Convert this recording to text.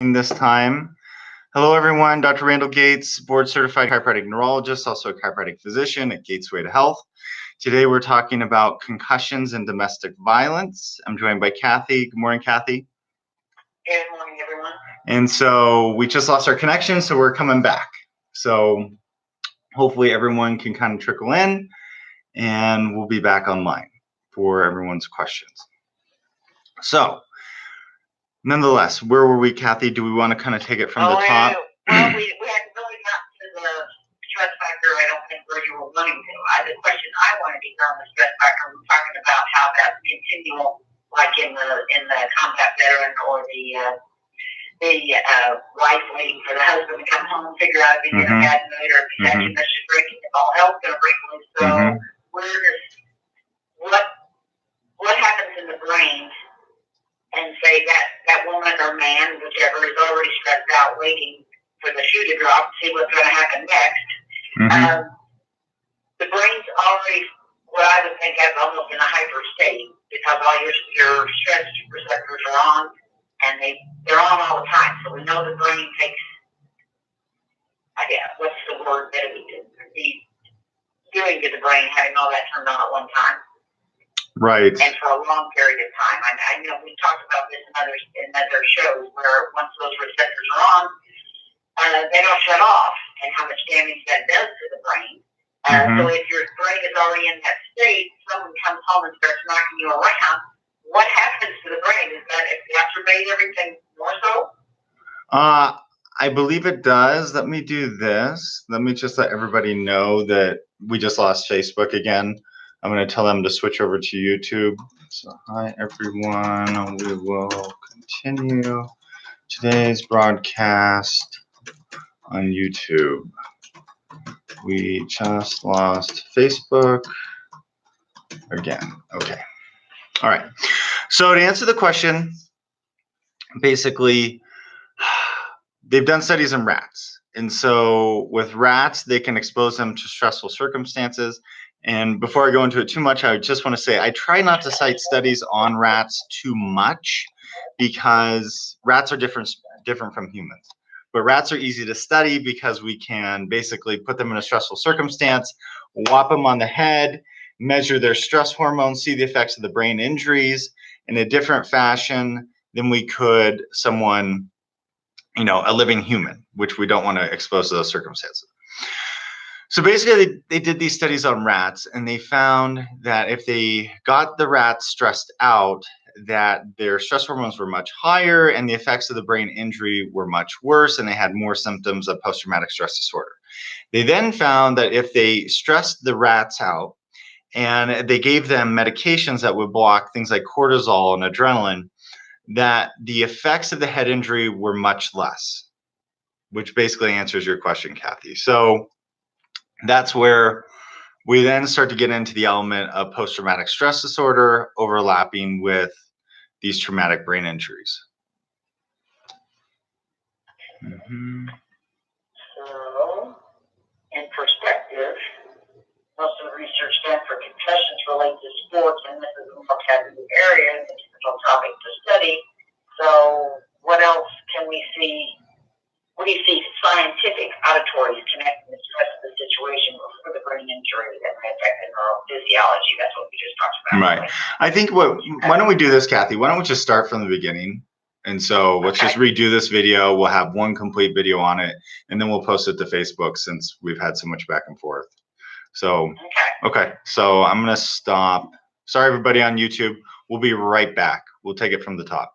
this time. Hello, everyone. Dr. Randall Gates, board certified chiropractic neurologist, also a chiropractic physician at Gatesway to Health. Today, we're talking about concussions and domestic violence. I'm joined by Kathy. Good morning, Kathy. Good morning, everyone. And so we just lost our connection, so we're coming back. So hopefully everyone can kind of trickle in, and we'll be back online for everyone's questions. So, nonetheless, where were we, Kathy? Do we want to kind of take it from the top? Well, we hadn't really gotten to the stress factor, I don't think, where you were wanting to. The question I wanted to hear on the stress factor, we're talking about how that's continual, like in the combat veteran or the wife waiting for the husband to come home and figure out if he's in a bad mood or if he's actually missed drinking, if all hell's going to break loose. So, what happens in the brain? And say that woman or man, whichever, is already stressed out, waiting for the shoe to drop to see what's going to happen next. The brain's already, what I would think of, almost in a hyper state, because all your stress receptors are on, and they're on all the time. So we know the brain takes, what's the word that it would be doing to the brain, having all that turned on at one time. Right. And for a long period of time. I know we talked about this in other shows where once those receptors are on, they don't shut off, and how much damage that does to the brain. So if your brain is already in that state, someone comes home and starts knocking you around, what happens to the brain? Does that exacerbate everything more so? I believe it does. Let me do this. Let me just let everybody know that we just lost Facebook again. I'm going to tell them to switch over to YouTube. So, hi everyone. We will continue today's broadcast on YouTube. We just lost Facebook again. Okay. All right. So to answer the question, basically, they've done studies in rats. And so with rats, they can expose them to stressful circumstances. And before I go into it too much, I just want to say I try not to cite studies on rats too much because rats are different from humans. But rats are easy to study because we can basically put them in a stressful circumstance, whop them on the head, measure their stress hormones, see the effects of the brain injuries in a different fashion than we could someone, a living human, which we don't want to expose to those circumstances. So basically, they did these studies on rats, and they found that if they got the rats stressed out, that their stress hormones were much higher and the effects of the brain injury were much worse, and they had more symptoms of post-traumatic stress disorder. They then found that if they stressed the rats out and they gave them medications that would block things like cortisol and adrenaline, that the effects of the head injury were much less, which basically answers your question, Kathy. So that's where we then start to get into the element of post-traumatic stress disorder overlapping with these traumatic brain injuries. So, in perspective, most of the research done for concussions related to sports, and this is a more taboo area, and it's a topic to study. So, what else can we see? What do you see scientific auditories connecting the stress of the situation for the brain injury that may affect the neurophysiology? That's what we just talked about. Right. I think why don't we do this, Kathy? Why don't we just start from the beginning? And so let's just redo this video. We'll have one complete video on it, and then we'll post it to Facebook since we've had so much back and forth. So, okay. So I'm going to stop. Sorry, everybody on YouTube. We'll be right back. We'll take it from the top.